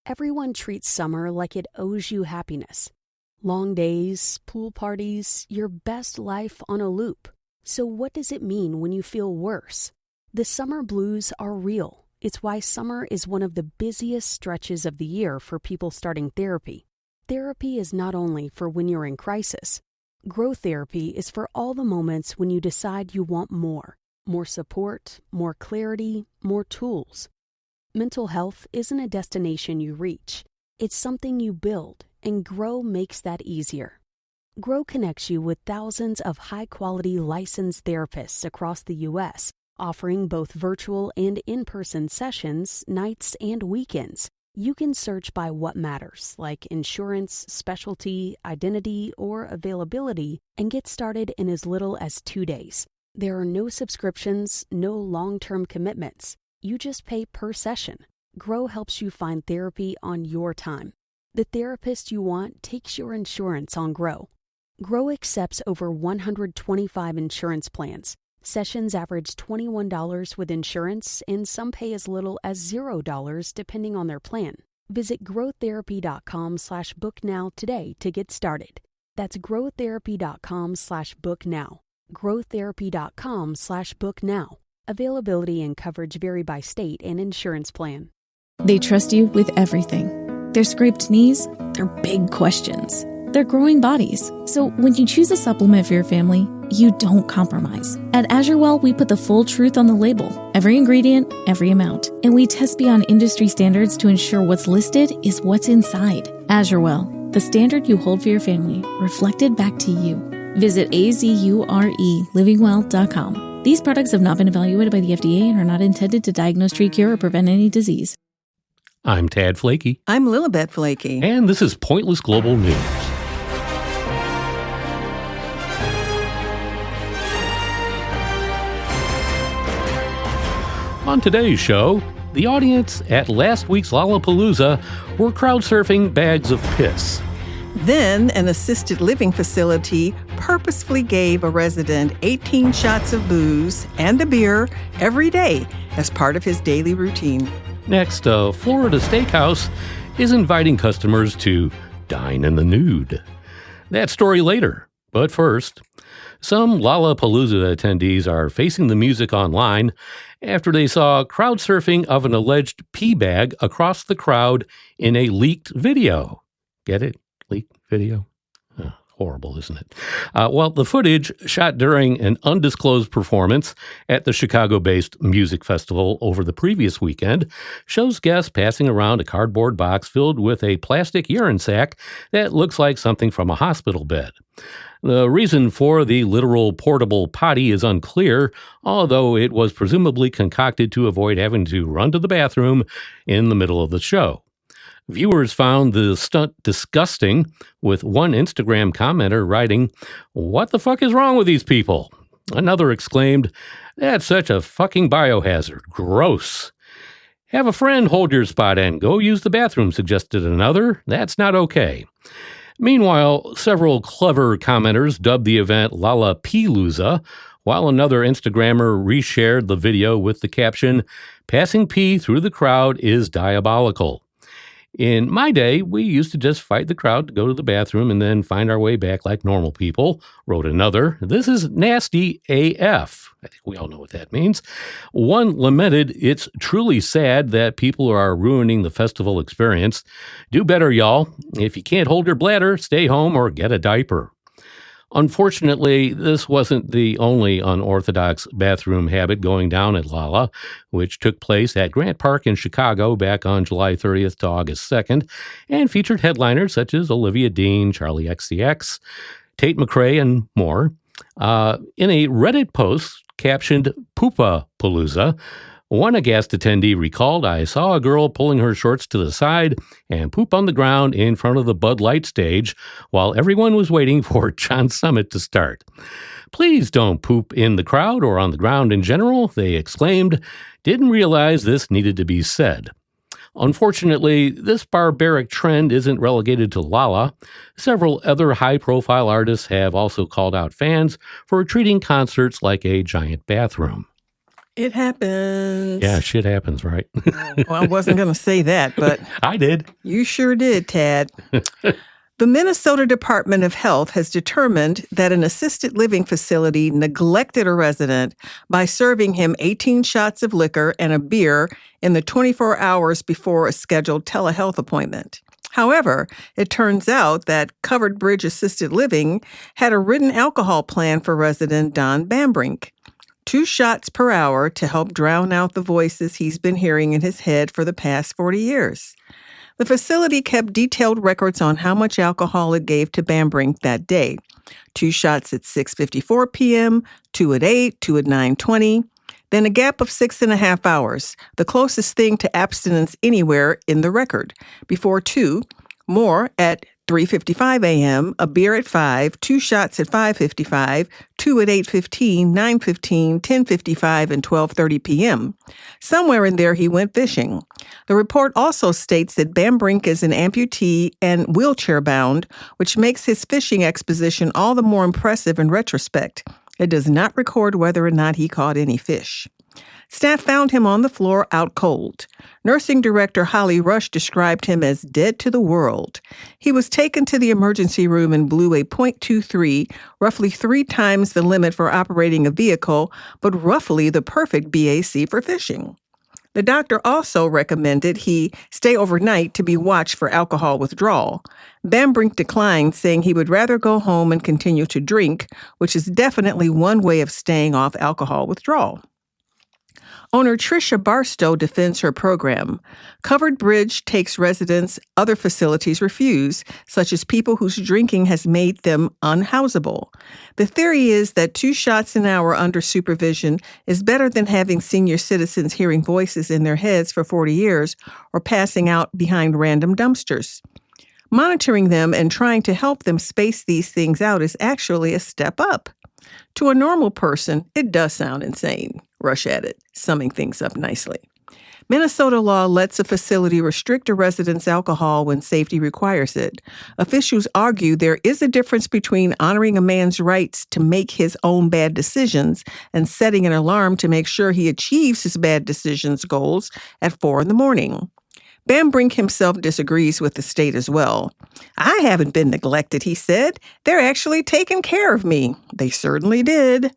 Everyone treats summer like it owes you happiness. Long days, pool parties, your best life on a loop. So what does it mean when you feel worse? The summer blues are real. It's why summer is one of the busiest stretches of the year for people starting therapy. Therapy is not only for when you're in crisis. Grow therapy is for all the moments when you decide you want more. More support, more clarity, more tools. Mental health isn't a destination you reach. It's something you build, and Grow makes that easier. Grow connects you with thousands of high-quality licensed therapists across the U.S., offering both virtual and in-person sessions, nights and weekends. You can search by what matters, like insurance, specialty, identity, or availability, and get started in as little as 2 days. There are no subscriptions, no long-term commitments. You just pay per session. Grow helps you find therapy on your time. The therapist you want takes your insurance on Grow. Grow accepts over 125 insurance plans. Sessions average $21 with insurance, and some pay as little as $0 depending on their plan. Visit growtherapy.com/book now today to get started. That's growtherapy.com/book now. growtherapy.com/book now. Availability and coverage vary by state and insurance plan. They trust you with everything. Their scraped knees, their big questions, their growing bodies. So when you choose a supplement for your family, you don't compromise. At AzureWell, we put the full truth on the label. Every ingredient, every amount. And we test beyond industry standards to ensure what's listed is what's inside. AzureWell, the standard you hold for your family, reflected back to you. Visit azurelivingwell.com. These products have not been evaluated by the FDA and are not intended to diagnose, treat, cure, or prevent any disease. I'm Tad Flakey. I'm Lilibet Flakey. And this is Pointless Global News. On today's show, the audience at last week's Lollapalooza were crowd surfing bags of piss. Then, an assisted living facility purposefully gave a resident 18 shots of booze and a beer every day as part of his daily routine. Next, a Florida steakhouse is inviting customers to dine in the nude. That story later. But first, some Lollapalooza attendees are facing the music online after they saw crowd surfing of an alleged pee bag across the crowd in a leaked video. Get it? Leaked video? Horrible, isn't it? Well, the footage, shot during an undisclosed performance at the Chicago-based music festival over the previous weekend, shows guests passing around a cardboard box filled with a plastic urine sac that looks like something from a hospital bed. The reason for the literal portable potty is unclear, although it was presumably concocted to avoid having to run to the bathroom in the middle of the show. Viewers found the stunt disgusting, with one Instagram commenter writing, "What the fuck is wrong with these people?" Another exclaimed, "That's such a fucking biohazard. Gross." "Have a friend hold your spot and go use the bathroom," suggested another. "That's not okay." Meanwhile, several clever commenters dubbed the event Lollapalooza, while another Instagrammer reshared the video with the caption, "Passing pee through the crowd is diabolical." "In my day, we used to just fight the crowd to go to the bathroom and then find our way back like normal people," wrote another. "This is nasty AF." I think we all know what that means. One lamented, "It's truly sad that people are ruining the festival experience. Do better, y'all. If you can't hold your bladder, stay home or get a diaper." Unfortunately, this wasn't the only unorthodox bathroom habit going down at Lolla, which took place at Grant Park in Chicago back on July 30th to August 2nd, and featured headliners such as Olivia Dean, Charlie XCX, Tate McRae, and more. In a Reddit post captioned Poopapalooza, one aghast attendee recalled, "I saw a girl pulling her shorts to the side and poop on the ground in front of the Bud Light stage while everyone was waiting for John Summit to start. Please don't poop in the crowd or on the ground in general," they exclaimed. "Didn't realize this needed to be said." Unfortunately, this barbaric trend isn't relegated to Lolla. Several other high-profile artists have also called out fans for treating concerts like a giant bathroom. It happens. Yeah, shit happens, right? Well, I wasn't going to say that, but I did. you sure did, Tad. The Minnesota Department of Health has determined that an assisted living facility neglected a resident by serving him 18 shots of liquor and a beer in the 24 hours before a scheduled telehealth appointment. However, it turns out that Covered Bridge Assisted Living had a written alcohol plan for resident Don Bambrink. 2 shots per hour to help drown out the voices he's been hearing in his head for the past 40 years. The facility kept detailed records on how much alcohol it gave to Bambrink that day. 2 shots at 6:54 p.m., 2 at 8, 2 at 9:20, then a gap of 6.5 hours, the closest thing to abstinence anywhere in the record. Before 2, more at 3:55 a.m., a beer at 5, 2 shots at 5:55, 2 at 8:15, 9:15, 10:55, and 12:30 p.m. Somewhere in there he went fishing. The report also states that Bambrink is an amputee and wheelchair-bound, which makes his fishing exposition all the more impressive in retrospect. It does not record whether or not he caught any fish. Staff found him on the floor out cold. Nursing Director Holly Rush described him as dead to the world. He was taken to the emergency room and blew a .23, roughly 3 times the limit for operating a vehicle, but roughly the perfect BAC for fishing. The doctor also recommended he stay overnight to be watched for alcohol withdrawal. Bambrink declined, saying he would rather go home and continue to drink, which is definitely one way of staying off alcohol withdrawal. Owner Tricia Barstow defends her program. Covered Bridge takes residents other facilities refuse, such as people whose drinking has made them unhousable. The theory is that 2 shots an hour under supervision is better than having senior citizens hearing voices in their heads for 40 years or passing out behind random dumpsters. Monitoring them and trying to help them space these things out is actually a step up. To a normal person, it does sound insane. Rush added, summing things up nicely. Minnesota law lets a facility restrict a resident's alcohol when safety requires it. Officials argue there is a difference between honoring a man's rights to make his own bad decisions and setting an alarm to make sure he achieves his bad decisions goals at 4 a.m. Bambrink himself disagrees with the state as well. I haven't been neglected, he said. They're actually taking care of me. They certainly did.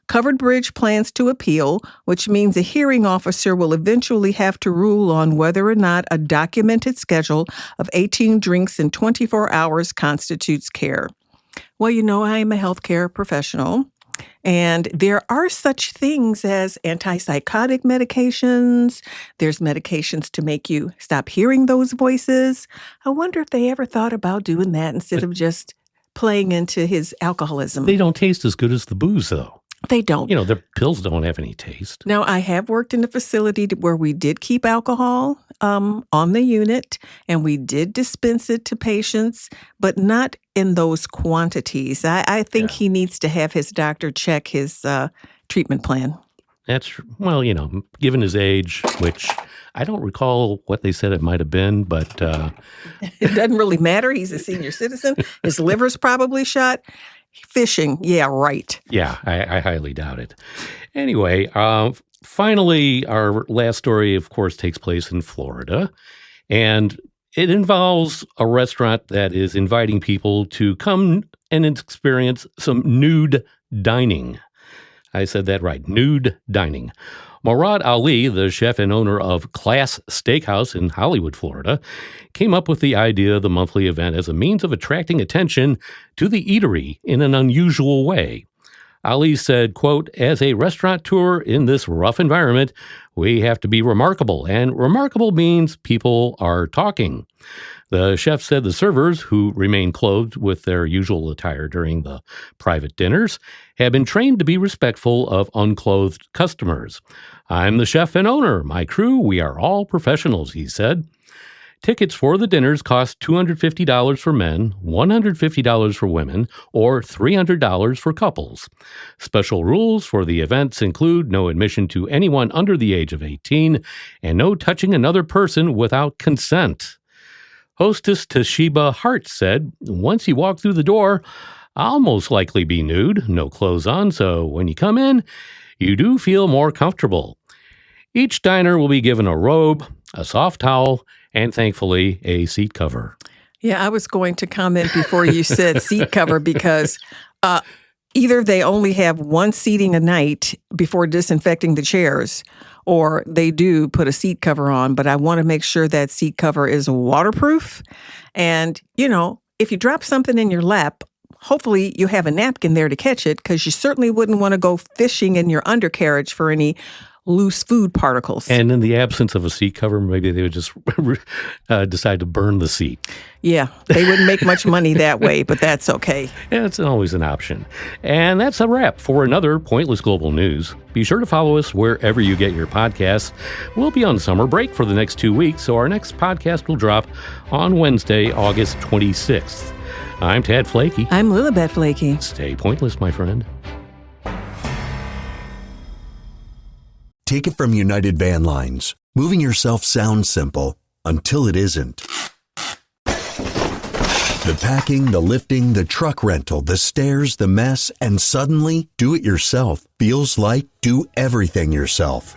Covered Bridge plans to appeal, which means a hearing officer will eventually have to rule on whether or not a documented schedule of 18 drinks in 24 hours constitutes care. Well, you know, I am a healthcare professional, and there are such things as antipsychotic medications. There's medications to make you stop hearing those voices. I wonder if they ever thought about doing that instead of just playing into his alcoholism. They don't taste as good as the booze, though. They don't. You know, the pills don't have any taste. Now, I have worked in a facility where we did keep alcohol on the unit, and we did dispense it to patients, but not in those quantities. I think he needs to have his doctor check his treatment plan. That's, well, you know, given his age, which I don't recall what they said it might have been, but... It doesn't really matter. He's a senior citizen. His liver's probably shot. Fishing, yeah, right. Yeah, I highly doubt it. Anyway, finally, our last story, of course, takes place in Florida, and it involves a restaurant that is inviting people to come and experience some nude dining. I said that right, nude dining. Murad Ali, the chef and owner of Class Steakhouse in Hollywood, Florida, came up with the idea of the monthly event as a means of attracting attention to the eatery in an unusual way. Ali said, quote, "As a restaurateur in this rough environment, we have to be remarkable, and remarkable means people are talking." The chef said the servers, who remain clothed with their usual attire during the private dinners, have been trained to be respectful of unclothed customers. "I'm the chef and owner. My crew, we are all professionals," he said. Tickets for the dinners cost $250 for men, $150 for women, or $300 for couples. Special rules for the events include no admission to anyone under the age of 18 and no touching another person without consent. Hostess Toshiba Hart said, "Once you walk through the door, I'll most likely be nude, no clothes on, so when you come in, you do feel more comfortable. Each diner will be given a robe, a soft towel, and thankfully, a seat cover. Yeah, I was going to comment before you said seat cover because either they only have one seating a night before disinfecting the chairs, or they do put a seat cover on, but I want to make sure that seat cover is waterproof. And, if you drop something in your lap, hopefully you have a napkin there to catch it, because you certainly wouldn't want to go fishing in your undercarriage for any loose food particles. And in the absence of a seat cover, maybe they would just decide to burn the seat. Yeah, they wouldn't make much money that way, but that's okay. Yeah, it's always an option. And that's a wrap for another Pointless Global News. Be sure to follow us wherever you get your podcasts. We'll be on summer break for the next 2 weeks, so our next podcast will drop on Wednesday, August 26th. I'm Tad Flakey. I'm Lilibet Flakey. Stay pointless, my friend. Take it from United Van Lines. Moving yourself sounds simple until it isn't. The packing, the lifting, the truck rental, the stairs, the mess, and suddenly, do it yourself feels like do everything yourself.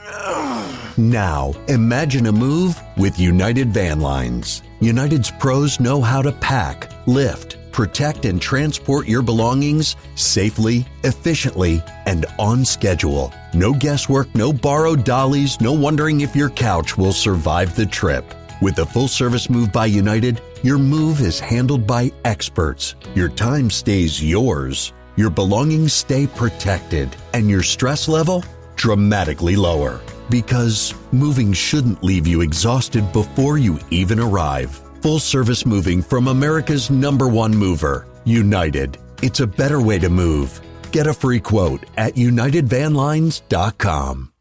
Now, imagine a move with United Van Lines. United's pros know how to pack, lift, protect, and transport your belongings safely, efficiently, and on schedule. No guesswork, no borrowed dollies, no wondering if your couch will survive the trip. With the full-service move by United, your move is handled by experts. Your time stays yours. Your belongings stay protected, and your stress level dramatically lower. Because moving shouldn't leave you exhausted before you even arrive. Full-service moving from America's #1 mover, United. It's a better way to move. Get a free quote at UnitedVanLines.com.